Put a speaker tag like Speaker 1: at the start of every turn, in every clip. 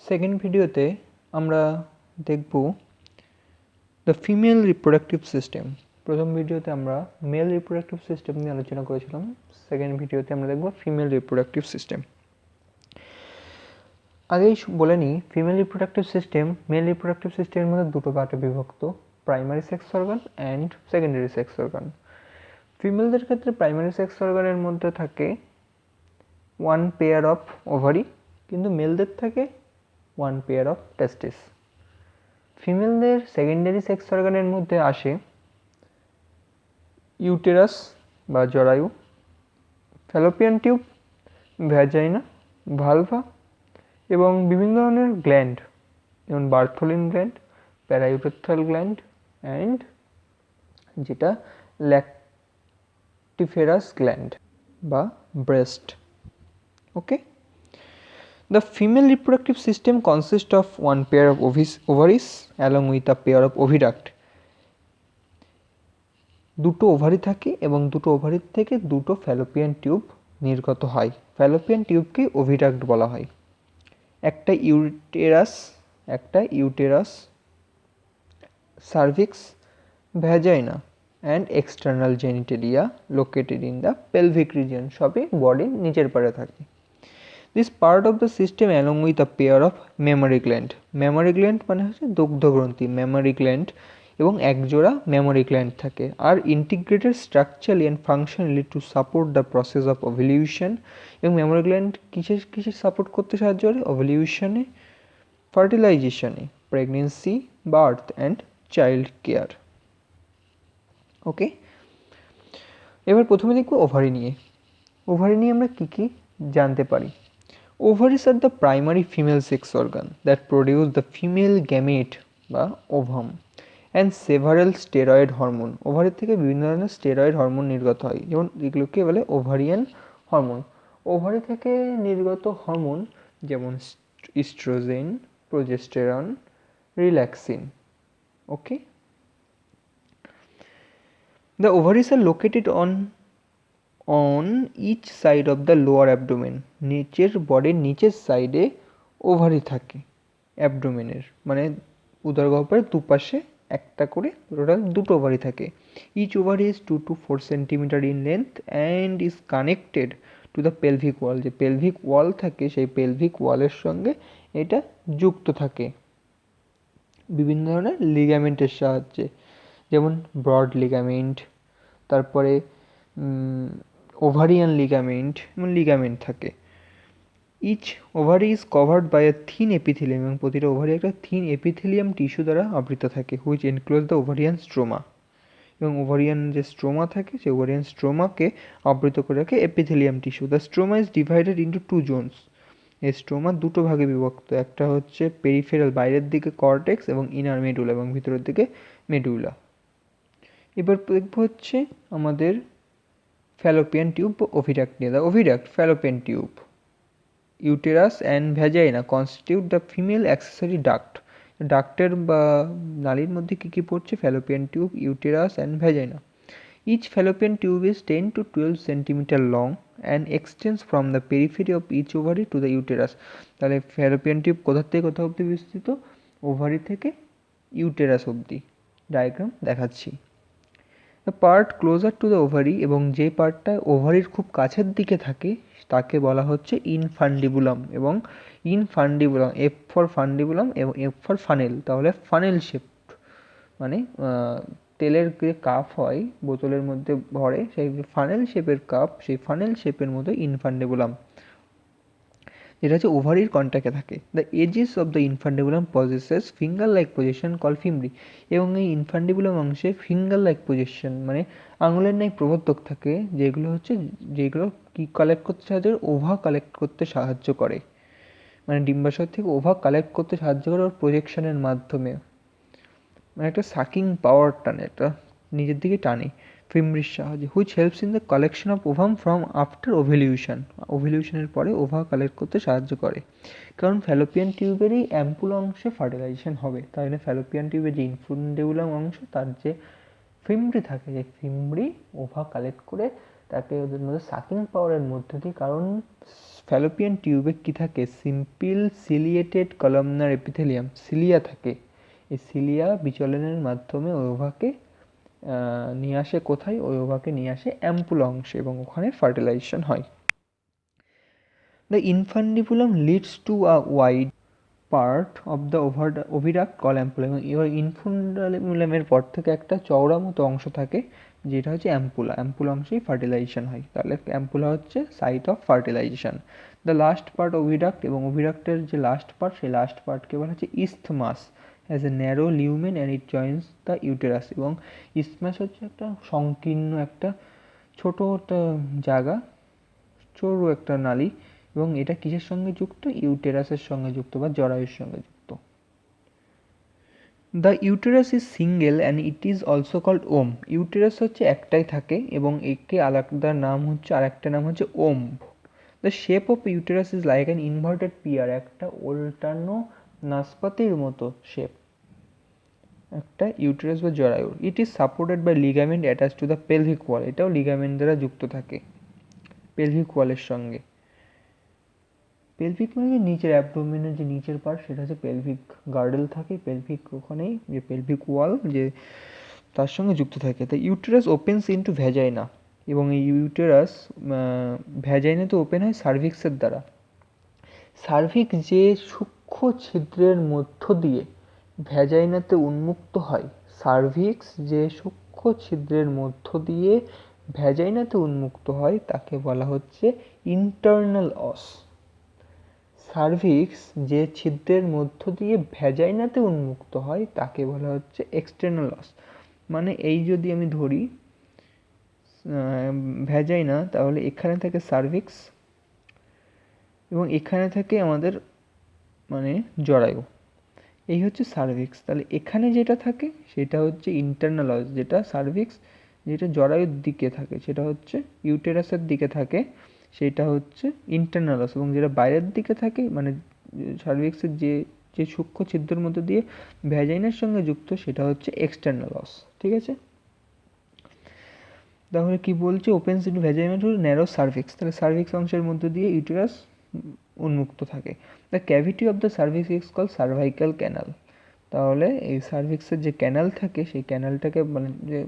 Speaker 1: Second ভিডিওতে আমরা দেখব দ্য ফিমেল রিপ্রোডাক্টিভ সিস্টেম। প্রথম ভিডিওতে আমরা মেল রিপ্রোডাক্টিভ সিস্টেম নিয়ে আলোচনা করেছিলাম। সেকেন্ড ভিডিওতে আমরা দেখব ফিমেল রিপ্রোডাক্টিভ সিস্টেম। আগেই বলে নিই, female reproductive system male reproductive সিস্টেমের মধ্যে দুটো পার্টে বিভক্ত, primary sex organ and secondary sex organ. ফিমেলদের ক্ষেত্রে প্রাইমারি সেক্স অর্গানের মধ্যে থাকে ওয়ান পেয়ার অফ ওভারি, কিন্তু মেলদের থাকে ওয়ান পেয়ার অফ টেস্টিস। ফিমেলদের সেকেন্ডারি সেক্স অর্গানের মধ্যে আসে ইউটেরাস বা জরায়ু, ফ্যালোপিয়ান টিউব, ভ্যাজাইনা, ভালভা এবং বিভিন্ন ধরনের গ্ল্যান্ড, যেমন বার্থোলিন গ্ল্যান্ড, প্যারাইউরেথ্রাল গ্ল্যান্ড অ্যান্ড যেটা ল্যাক্টিফেরাস গ্ল্যান্ড বা breast. Okay, the female reproductive system consists of one pair of ovaries along with a pair of oviduct. দুটো ওভারি থাকে এবং দুটো ওভারির থেকে দুটো ফ্যালোপিয়ান টিউব নির্গত হয়। ফ্যালোপিয়ান টিউবকে ওভিডাক্ট বলা হয়। একটা uterus, cervix, vagina and external genitalia located in the pelvic region, সবই বডির নিচের পারে থাকে। This part of the system along with a pair of mammary gland. Mammary gland মানে হচ্ছে দুগ্ধগ্রন্থি, mammary gland এবং একজোড়া mammary gland থাকে, আর integrated structurally and functionally to support the process of ovulation. এবং mammary gland কিসে সাপোর্ট করতে সাহায্য করে? ovulation-এ, fertilization-এ, pregnancy, birth and child care. ওকে, এবার প্রথমে দেখব ওভারি নিয়ে। ওভারি নিয়ে আমরা কী জানতে পারি। Ovaries are the primary female sex organ that produce the female gamete বা ovum and several steroid hormone. Ovary থেকে বিভিন্ন ধরনের স্টেরয়েড হরমোন নির্গত হয়, যেমন এগুলোকে বলে ওভারিয়ান হরমোন। ওভারি থেকে নির্গত হরমোন যেমন estrogen, progesterone, relaxin. Okay, the ovaries are located on each side of the lower abdomen. নিচের বডির নিচের সাইডে ওভারি থাকে অ্যাবডোমেনের, মানে উদরগহ্বরের দুপাশে একটা করে টোটাল দুটো ওভারি থাকে। Each ovary is 2 to 4 centimetre in length and is connected to the pelvic wall. যে পেলভিক ওয়াল থাকে সেই পেলভিক ওয়ালের সঙ্গে এটা যুক্ত থাকে বিভিন্ন ধরনের লিগামেন্টের সাহায্যে, যেমন ব্রড লিগামেন্ট, তারপরে ওভারিয়ান লিগামেন্ট থাকে। Each ovary is covered by a thin epithelium, এবং প্রতিটা ওভারি একটা থিন এপিথেলিয়াম টিস্যু দ্বারা আবৃত থাকে, which enclose the ovarian stroma. এবং ওভারিয়ান যে স্ট্রোমা থাকে সেই ওভারিয়ান স্ট্রোমাকে আবৃত করে রাখে epithelium tissue. The stroma is divided into 2 Jones. এই স্ট্রোমা দুটো ভাগে বিভক্ত, একটা হচ্ছে পেরিফেরাল বাইরের দিকে কর্টেক্স এবং ইনার মেডুলা, এবং ভিতরের দিকে মেডুলা। এবার দেখবো হচ্ছে আমাদের ফ্যালোপিয়ান টিউব বা ওভিডাক্ট নিয়ে। The oviduct, fallopian tube, uterus and vagina constitute the female accessory duct. ডাক্টের বা নালীর মধ্যে কী পড়ছে? Fallopian tube, uterus and vagina. Each fallopian tube is 10 to 12 centimetre long and extends from the periphery of each ovary to the uterus. তাহলে fallopian tube কোথা থেকে কোথা অবধি বিস্তৃত? ওভারি থেকে ইউটেরাস অবধি। ডায়াগ্রাম দেখাচ্ছি। The part closer to the ovary, এবং যে পার্টটা ওভারির খুব কাছের দিকে থাকে তাকে বলা হচ্ছে ইনফান্ডিবুলাম, এবং ইনফান্ডিবুলাম, এফ ফর ফান্ডিবুলাম এবং এফ ফর ফানেল, তাহলে ফানেল শেপ, মানে তেলের যে কাপ হয় বোতলের মধ্যে ভরে সেই ফানেল শেপের কাপ, সেই ফানেল শেপের মতো ইনফান্ডিবুলাম, যেটা হচ্ছে ওভারির কন্ট্যাক্টে থাকে। The edges of the infundibulum possesses finger like position call fimbriae, এবং এই ইনফান্ডিবুলাম অংশে ফিঙ্গার লাইক পজিশন মানে আঙুলের ন্যায় প্রবর্তক থাকে, যেগুলো কি কালেক্ট করতে সাহায্য করে? ওভা কালেক্ট করতে সাহায্য করে, মানে ডিম্বাশয় থেকে ওভা কালেক্ট করতে সাহায্য করে ওর প্রজেকশনের মাধ্যমে, মানে একটা সাকিং পাওয়ার টানে, একটা নিজের দিকে টানে ফিমরির সাহায্যে, which helps in the collection of ovum from after ওভ্যালিউশনের পরে ওভা কালেক্ট করতে সাহায্য করে। কারণ ফ্যালোপিয়ান টিউবেরই অ্যাম্পুল অংশে ফার্টিলাইজেশন হবে, তাই জন্য ফ্যালোপিয়ান টিউবের যে ইনফান্ডিবুলাম অংশ তার যে ফিমরি থাকে, যে ফিমরি ওভা কালেক্ট করে তাকে ওদের মধ্যে সাকিং পাওয়ারের মধ্যে দিয়ে, কারণ ফ্যালোপিয়ান টিউবে কী থাকে, simple ciliated columnar epithelium, cilia থাকে। এই সিলিয়া বিচলনের মাধ্যমে ওভাকে নিয়ে আসে কোথায়, ওই ওভাকে নিয়ে আসে অ্যাম্পুল অংশে এবং ওখানে ফার্টিলাইজেশন হয়। The infundibulum leads to a wide part of the oviduct call ampulla, এবং এবার ইনফান্ডিবুলামের পর থেকে একটা চওড়া মতো অংশ থাকে যেটা হচ্ছে অ্যাম্পুলা, অ্যাম্পুলা অংশেই ফার্টিলাইজেশন হয়। তাহলে অ্যাম্পুলা হচ্ছে site of fertilisation. The last part oviduct, এবং ওভিডাক্টের যে লাস্ট পার্ট, সেই লাস্ট পার্টকে বলা হচ্ছে isthmus, as a narrow lumen and it joins the uterus, এবং ইস্থমাস হচ্ছে একটা সংকীর্ণ একটা ছোটো একটা জায়গা, সরু একটা নালী, এবং এটা কিসের সঙ্গে যুক্ত, ইউটেরাসের সঙ্গে যুক্ত বা জরায়ুর সঙ্গে যুক্ত। The uterus is single and it is also called womb. Uterus হচ্ছে একটাই থাকে এবং একে আলাদা নাম হচ্ছে, আরেকটা নাম হচ্ছে womb. The shape of uterus is like an inverted pear, একটা উল্টানো নাসপাতির মতো শেপ একটা ইউটেরাস বা জরায়ুর। It is supported by ligament attach to the pelvic wall, এটাও লিগামেন্ট দ্বারা যুক্ত থাকে পেলভিক ওয়ালের সঙ্গে। পেলভিক মানে নিচের অ্যাবডোমেনের যে নিচের পার্ট, সেটা হচ্ছে পেলভিক গার্ডেল থাকে, পেলভিক ওখানেই যে পেলভিক ওয়াল যে তার সঙ্গে যুক্ত থাকে। The uterus opens into vagina, এবং এই ইউটেরাস ভ্যাজাইনাতে ওপেন হয় সার্ভিক্সের দ্বারা। সার্ভিক্স যে সূক্ষ্ম ছিদ্রের মধ্য দিয়ে ভ্যাজাইনাতে উন্মুক্ত হয়, সার্ভিক্স যে সূক্ষ্ম ছিদ্রের মধ্য দিয়ে ভ্যাজাইনাতে উন্মুক্ত হয় তাকে বলা হচ্ছে ইন্টারনাল অস। সার্ভিক্স যে ছিদ্রের মধ্য দিয়ে ভ্যাজাইনাতে উন্মুক্ত হয় তাকে বলা হচ্ছে এক্সটার্নাল অস। মানে এই যদি আমি ধরি ভ্যাজাইনা, তাহলে এখানে থাকে সার্ভিক্স এবং এখানে থাকে আমাদের মানে জরায়ু, এই হচ্ছে সার্ভিক্স। তাহলে এখানে যেটা থাকে সেটা হচ্ছে ইন্টারনাল অস, যেটা সার্ভিক্স যেটা জরায়ুর দিকে থাকে সেটা হচ্ছে ইউটেরাসের দিকে থাকে, সেটা হচ্ছে ইন্টারনাল অস, এবং যেটা বাইরের দিকে থাকে মানে সার্ভিক্সের যে যে সূক্ষ্ম ছিদ্রের মধ্যে দিয়ে ভ্যাজাইনার সঙ্গে যুক্ত সেটা হচ্ছে এক্সটার্নাল অস। ঠিক আছে, তাহলে কি বলছে, opens into vagina to narrow cervix, তাহলে সার্ভিক্স অংশের মধ্যে দিয়ে ইউটেরাস উন্মুক্ত থাকে। The cavity of the cervix is call cervical canal, তাহলে এই সার্ভিক্সের যে ক্যানাল থাকে সেই ক্যানালটাকে মানে যে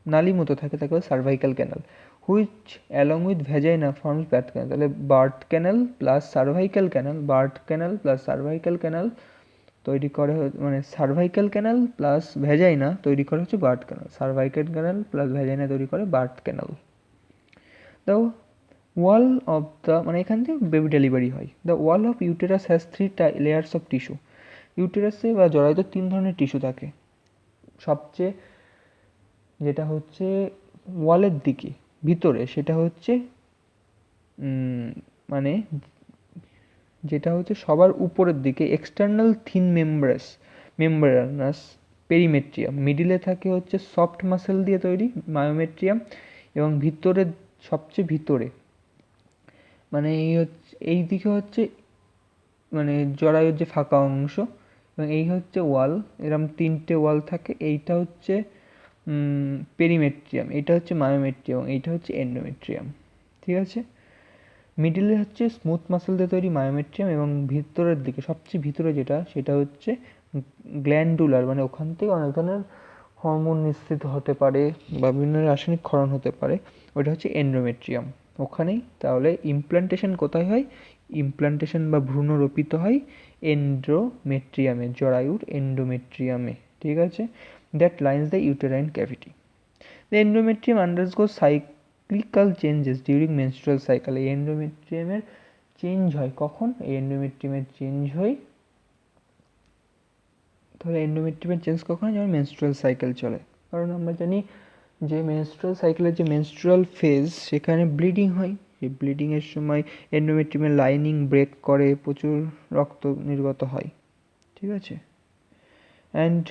Speaker 1: নালী মতো থাকে তাকে বলে cervical canal, which along with vagina forms birth canal. তাহলে birth canal plus cervical canal, birth canal plus cervical canal তৈরি করে, মানে সার্ভাইকাল ক্যানাল প্লাস ভ্যাজাইনা তৈরি করে হচ্ছে birth canal, cervical canal plus vagina তৈরি করে birth canal. The wall of the, মানে এখান থেকে বেবি ডেলিভারি হয়। The wall of uterus has 3 layers of tissue. ইউটেরাসে বা জরায়ুতে 3 ধরনের টিস্যু থাকে। সবচেয়ে যেটা হচ্ছে ওয়ালের দিকে ভিতরে সেটা হচ্ছে মানে যেটা হচ্ছে সবার উপরের দিকে এক্সটার্নাল থিন মেমব্রেনাস পেরিমেট্রিয়াম, মিডিলে থাকে হচ্ছে সফট মাসেল দিয়ে তৈরি মায়োমেট্রিয়াম, এবং ভিতরে সবচেয়ে ভিতরে মানে এই দিকে হচ্ছে মানে জরায়ুর যে ফাঁকা অংশ, এবং এই হচ্ছে ওয়াল, এরম 3টে ওয়াল থাকে। এইটা হচ্ছে পেরিমেট্রিয়াম, এটা হচ্ছে মায়োমেট্রিয়াম, এইটা হচ্ছে এন্ডোমেট্রিয়াম। ঠিক আছে, মিডিলে হচ্ছে স্মুথ মাসেল দিয়ে তৈরি মায়োমেট্রিয়াম, এবং ভিতরের দিকে সবচেয়ে ভিতরে যেটা সেটা হচ্ছে গ্ল্যান্ডুলার, মানে ওখান থেকে অনেক ধরনের হরমোন নিঃসৃত হতে পারে বা বিভিন্ন রাসায়নিক ক্ষরণ হতে পারে, ওটা হচ্ছে এন্ডোমেট্রিয়াম ওখানেই। তাহলে ইমপ্লান্টেশন কোথায় হয়, ইমপ্লান্টেশন বা ভ্রূণ রোপিত হয় এন্ডোমেট্রিয়ামে, জরায়ুর এন্ডোমেট্রিয়ামে। ঠিক আছে, that lines the uterine cavity. The endometrium undergoes cyclical changes during menstrual cycle. এই এন্ডোমেট্রিয়ামের চেঞ্জ হয় কখন, এই এন্ডোমেট্রিয়ামের চেঞ্জ হয়, তাহলে এন্ডোমেট্রিয়ামের চেঞ্জ কখন হয়, যখন মেনস্ট্রুয়াল সাইকেল চলে। কারণ আমরা জানি যে মেনস্ট্রুয়াল সাইকেলের যে মেনস্ট্রুয়াল ফেজ সেখানে ব্লিডিং হয়, এই ব্লিডিংয়ের সময় এন্ডোমেট্রিয়ামের লাইনিং ব্রেক করে, প্রচুর রক্ত নির্গত হয়। ঠিক আছে, and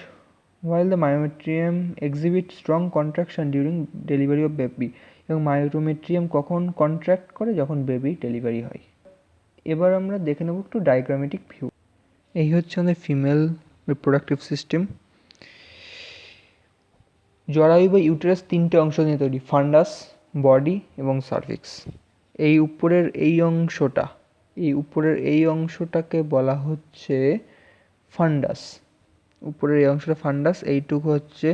Speaker 1: while the myometrium exhibit strong contraction during delivery of baby, এবং মায়োমেট্রিয়াম কখন কন্ট্রাক্ট করে, যখন বেবি ডেলিভারি হয়। এবার আমরা দেখে নেব একটু ডায়াগ্রামেটিক ভিউ। এই হচ্ছে আমাদের ফিমেল রিপ্রোডাক্টিভ সিস্টেম। জরায়ু বা ইউটেরাস 3টে অংশ নিয়ে তৈরি, ফান্ডাস বডি এবং সার্ভিক্স। এই উপরের এই অংশটাকে বলা হচ্ছে ফান্ডাস। উপরের এই অংশটা ফান্ডাস, এইটুকু হচ্ছে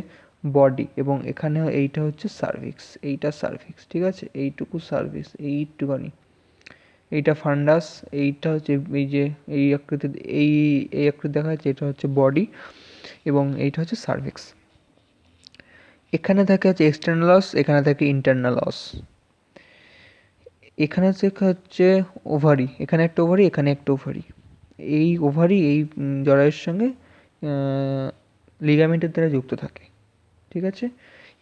Speaker 1: বডি এবং এখানে এইটা হচ্ছে সার্ভিক্স, এইটা সার্ভিক্স, ঠিক আছে, এইটুকু সার্ভিক্স, এইটুখানি, এইটা ফান্ডাস, এইটা হচ্ছে এই যে এই আকৃতি, এই আকৃতি দেখা যাচ্ছে, এটা হচ্ছে বডি এবং এইটা হচ্ছে সার্ভিক্স। এখানে থাকে হচ্ছে এক্সটার্নাল অস, এখানে থাকে ইন্টারনাল অস। এখানে থেকে হচ্ছে ওভারি, এখানে একটা ওভারি, এখানে একটা ওভারি। এই ওভারি এই জরায়ুর সঙ্গে লিগামেন্টের দ্বারা যুক্ত থাকে, ঠিক আছে।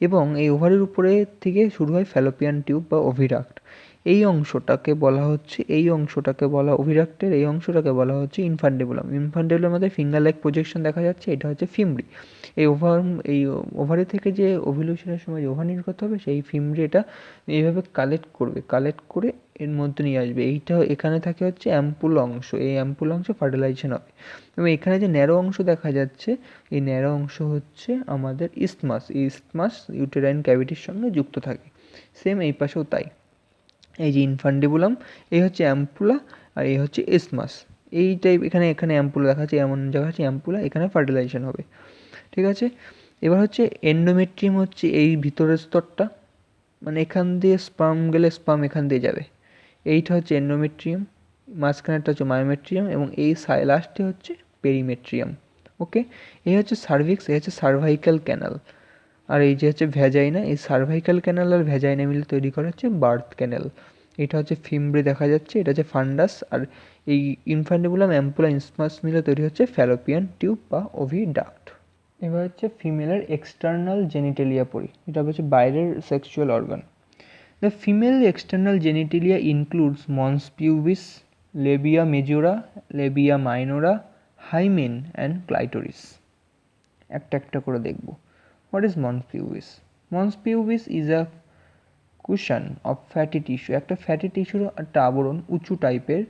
Speaker 1: এবং এই ওভারির উপরে থেকে শুরু হয় ফ্যালোপিয়ান টিউব বা ওভিডাক্ট। এই অংশটাকে বলা হচ্ছে ওভিডাক্টের এই অংশটাকে বলা হচ্ছে ইনফান্ডেবুলাম। ইনফান্ডেবুলাম মধ্যে ফিঙ্গার লাইক প্রজেকশন দেখা যাচ্ছে, এটা হচ্ছে ফিমব্রি। এই ওভারি থেকে যে ওভিলিউশনের সময় যে ওভার নির্গত হবে, সেই ফিমব্রি এটা এইভাবে কালেক্ট করে এর মধ্যে নিয়ে আসবে। এইটা এখানে থাকে হচ্ছে অ্যাম্পুল অংশ, এই অ্যাম্পুল অংশ ফার্টিলাইজেশন হবে। এবং এখানে যে ন্যারো অংশ দেখা যাচ্ছে, এই ন্যারো অংশ হচ্ছে আমাদের ইসথমাস ইউটেরাইন ক্যাভিটির সঙ্গে যুক্ত থাকে। সেম এই পাশেও তাই। এই যে ইনফান্ডিবুলাম, এই হচ্ছে অ্যাম্পুলা আর এই হচ্ছে ইসথমাস। এই টাইপ এখানে অ্যাম্পুলা দেখা যাচ্ছে, এমন জায়গা আছে অ্যাম্পুলা, এখানে ফার্টিলাইজেশন হবে, ঠিক আছে। এবার হচ্ছে এন্ডোমেট্রিয়াম, হচ্ছে এই ভিতরের স্তরটা, মানে এখান দিয়ে স্পার্ম গেলে স্পার্ম এখান দিয়ে যাবে, এইটা হচ্ছে এন্ডোমেট্রিয়াম। মাঝখানেরটা হচ্ছে মায়োমেট্রিয়াম এবং এই লাস্টে হচ্ছে পেরিমেট্রিয়াম। ওকে, এই হচ্ছে সার্ভিক্স, এই হচ্ছে সার্ভাইকাল ক্যানাল। আর এই যে হচ্ছে ভ্যাজাইনা, এই সার্ভাইকাল ক্যানাল আর ভ্যাজাইনা মিলে তৈরি করা হচ্ছে বার্থ ক্যানাল। এটা হচ্ছে ফিমব্রে দেখা যাচ্ছে, এটা হচ্ছে ফান্ডাস, আর এই ইনফান্ডিবুলাম অ্যাম্পুলা ইসমাস মিলে তৈরি হচ্ছে ফ্যালোপিয়ান টিউব বা ওভিডাক্ট। এবার হচ্ছে ফিমেলের এক্সটার্নাল জেনিটেলিয়া পড়ি, এটা হচ্ছে বাইরের sexual organ. The female external genitalia includes mons pubis, labia majora, labia minora, hymen and clitoris. একটা করে দেখব। What is mons pubis? Mons pubis is a cushion of fatty tissue, একটা ফ্যাটি টিস্যুর একটা আবরণ, উঁচু টাইপের,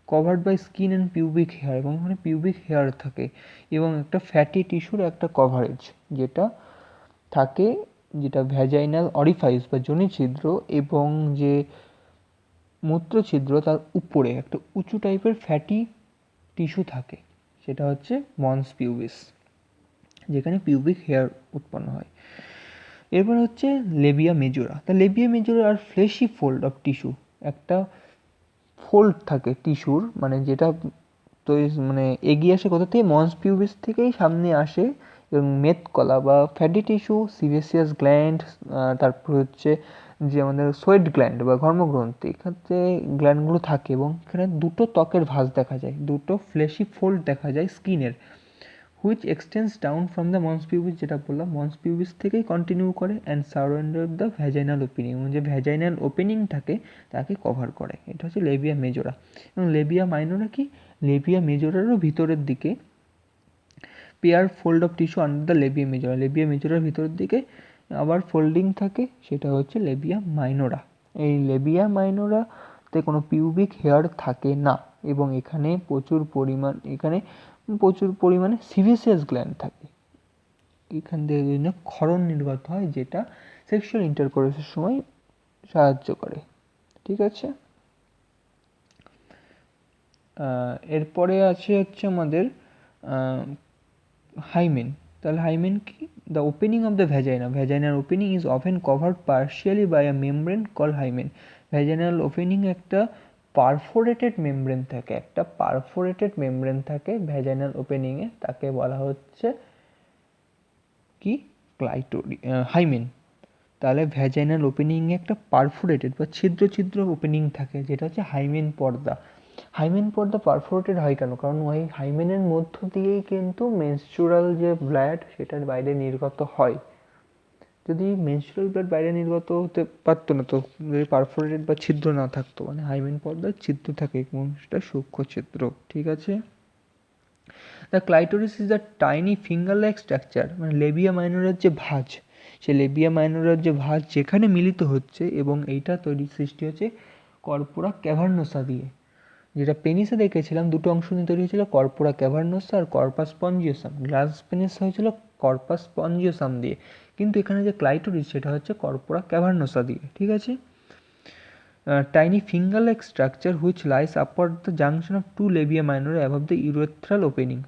Speaker 1: covered by skin and pubic hair, এবং ওখানে পিউবিক হেয়ার থাকে, এবং একটা ফ্যাটি টিস্যুর একটা কভারেজ যেটা থাকে, যেটা ভ্যাজাইনাল অরিফাইস বা যোনি ছিদ্র এবং যে মূত্র ছিদ্র তার উপরে একটা উঁচু টাইপের ফ্যাটি টিস্যু থাকে, সেটা হচ্ছে মন্স পিউবিস, যেখানে পিউবিক হেয়ার উৎপন্ন হয়। এরপর হচ্ছে labia majora. The labia majora are fleshy fold of tissue, একটা ফোল্ড থাকে টিস্যুর, মানে যেটা তো মানে এগিয়ে আসে কোথা থেকে, মন্স পিউবিস থেকেই সামনে আসে, এবং মেদকলা বা ফ্যাটি টিস্যু, সিবেসিয়াস গ্ল্যান্ড, তারপর হচ্ছে যে আমাদের সোয়েট গ্ল্যান্ড বা ঘর্মগ্রন্থি, এখানে গ্ল্যান্ডগুলো থাকে, এবং এখানে দুটো ত্বকের ভাঁজ দেখা যায়, দুটো ফ্লেশি ফোল্ড দেখা যায় স্কিনের, which extends down from the mons pubis, যেটা বললাম মন্স পিউবিস থেকেই কন্টিনিউ করে, and surrounded the vaginal opening, যে ভ্যাজাইনাল ওপেনিং থাকে তাকে কভার করে। এটা হচ্ছে লেবিয়া মেজোরা। এবং লেবিয়া মাইনোরা কি, লেবিয়া মেজোরারও ভিতরের দিকে pair fold of tissue under the labia majora, labia মেজোরার ভিতরের দিকে আবার ফোল্ডিং থাকে, সেটা হচ্ছে লেবিয়া মাইনোরা। এই লেবিয়া মাইনোরাতে কোনো পিউবিক হেয়ার থাকে না, এবং এখানে প্রচুর পরিমাণে সিবেসিয়াস গ্ল্যান্ড থাকে, এখান থেকে বিভিন্ন ক্ষরণ নির্গত হয়, যেটা সেক্সুয়াল ইন্টারকোর্সের সময় সাহায্য করে, ঠিক আছে। এরপরে আছে হচ্ছে আমাদের হাইমেন। তাহলে হাইমেন কি, the opening of the vaginal opening is often covered partially by a membrane call hymen. Vaginal opening একটা পারফোরেটেড মেমব্রেন থাকে ভ্যাজাইনাল ওপেনিংয়ে, তাকে বলা হচ্ছে কি, হাইমেন। তাহলে ভ্যাজাইনাল ওপেনিংয়ে একটা পারফোরেটেড বা ছিদ্র ওপেনিং থাকে, যেটা হচ্ছে হাইমেন পর্দা। হাইমেন পর্দা পারফোরেটেড হয় কেন, কারণ ওই হাইমেনের মধ্য দিয়েই কিন্তু মেনস্ট্রুয়াল যে ব্লাড সেটার বাইরে নির্গত হয়। যদি মেনস্ট্রুয়াল ব্লাড বাইরে নির্গত হতে পারতো না, তো যদি পারফোরেটেড বা ছিদ্র না থাকতো, মানে হাইমেন পর্দার ছিদ্র থাকে এবং সেটা সূক্ষ্ম ছিদ্র, ঠিক আছে। The clitoris is the tiny finger like structure, মানে লেবিয়া মাইনরের যে ভাঁজ, সে লেবিয়া মাইনরের যে ভাঁজ যেখানে মিলিত হচ্ছে, এবং এইটা সৃষ্টি হচ্ছে কর্পোরা ক্যাভার্নোসা দিয়ে। যেটা পেনিসে দেখেছিলাম দুটো অংশ নিয়ে তৈরি হয়েছিল, কর্পোরা ক্যাভার্নোসা আর কর্পাস স্পঞ্জিওসাম। গ্লাস পেনিস হয়েছিল কর্পাস স্পঞ্জিওসাম দিয়ে, কিন্তু এখানে যে ক্লাইটোরিস সেটা হচ্ছে কর্পোরা ক্যাভার্নোসা দিয়ে, ঠিক আছে। Tiny finger like structure which lies upward the junction of two labia minor above the urethral opening,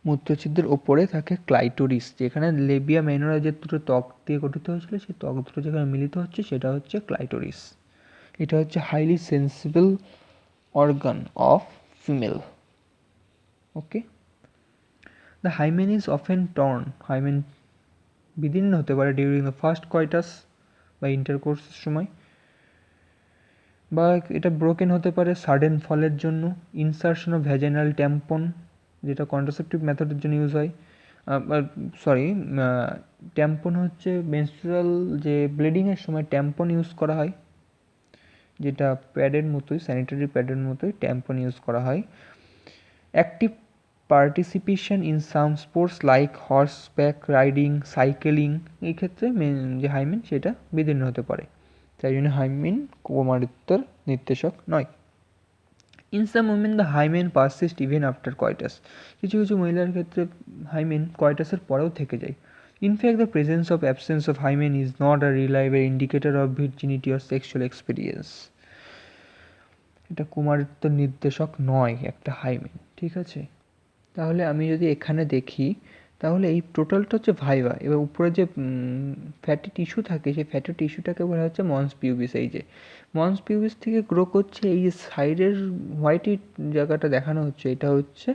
Speaker 1: মূত্রছিদ্রের ওপরে থাকে ক্লাইটোরিস, যেখানে লেবিয়া মাইনরা যে দুটো ত্বক দিয়ে গঠিত হয়েছিল সেই ত্বক দুটো যেখানে মিলিত হচ্ছে সেটা হচ্ছে ক্লাইটোরিস। এটা হচ্ছে highly sensible organ of female. Okay, the hymen is often torn, hymen বিদীর্ণ হতে পারে ডিউরিং দ্য ফার্স্ট কয়টাস বা ইন্টারকোর্সের সময়, বা এটা ব্রোকেন হতে পারে সাডেন ফলের জন্য, ইনসারশন অফ ভ্যাজাইনাল ট্যাম্পন যেটা কন্ট্রাসেপটিভ মেথডের জন্য ইউজ হয়, ট্যাম্পন হচ্ছে মেনস্ট্রুয়াল যে ব্লিডিংয়ের সময় ট্যাম্পন ইউজ করা হয়, যেটা প্যাডের মতোই, স্যানিটারি প্যাডের মতোই ট্যাম্পন ইউজ করা হয়। Active participation in some sports like horseback riding, cycling, এই ক্ষেত্রে যে হাইমেন সেটা বিদীর্ণ হতে পারে, তাই জন্য হাইমেন কৌমারিত্বের নির্দেশক নয়। In some women the hymen persist even after coitus, কিছু কিছু মহিলার ক্ষেত্রে হাইমেন কয়টাসের পরেও থেকে যায়। In fact the presence of absence of hymen is not a reliable indicator of virginity or sexual experience, এটা কুমারিত্ব নির্দেশক নয় একটা হাইমেন, ঠিক আছে। তাহলে আমি যদি এখানে দেখি তাহলে এই টোটালটা হচ্ছে ভাইভা, এবার উপরে যে ফ্যাটি টিস্যু থাকে সেই ফ্যাটি টিস্যুটাকে বলা হচ্ছে মন্স পিউবিস। এই যে মন্স পিউবিস থেকে গ্রো করছে এই যে সাইডের হোয়াইটি জায়গাটা দেখানো হচ্ছে এটা হচ্ছে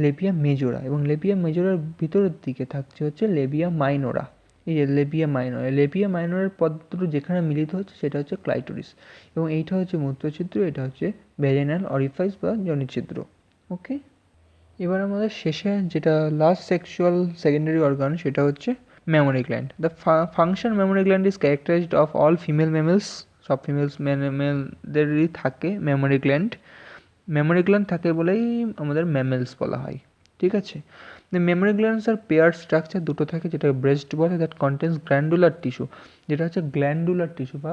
Speaker 1: লেবিয়া মেজোরা, এবং লেবিয়া মেজোরার ভিতরের দিকে থাকছে হচ্ছে লেবিয়া মাইনোরা। এই যে লেবিয়া মাইনরের পদ দুটো যেখানে মিলিত হচ্ছে সেটা হচ্ছে ক্লাইটোরিস, এবং এইটা হচ্ছে মূত্রছিদ্র, এটা হচ্ছে ভ্যাজাইনাল অরিফাইস বা যোনিছিদ্র। ওকে, এবার আমাদের শেষে যেটা লাস্ট সেক্সুয়াল সেকেন্ডারি অর্গান সেটা হচ্ছে memory gland. The function memory gland is characterised of all female mammals, সব মেলদেরই থাকে মেমোরি গ্ল্যান্ড থাকে বলেই আমাদের ম্যামেলস বলা হয়, ঠিক আছে। The mammary glands are pair structure, দুটো থাকে যেটা ব্রেস্ট বলে, দ্যাট কন্টেন্স গ্ল্যান্ডুলার টিস্যু, যেটা হচ্ছে গ্ল্যান্ডুলার টিস্যু বা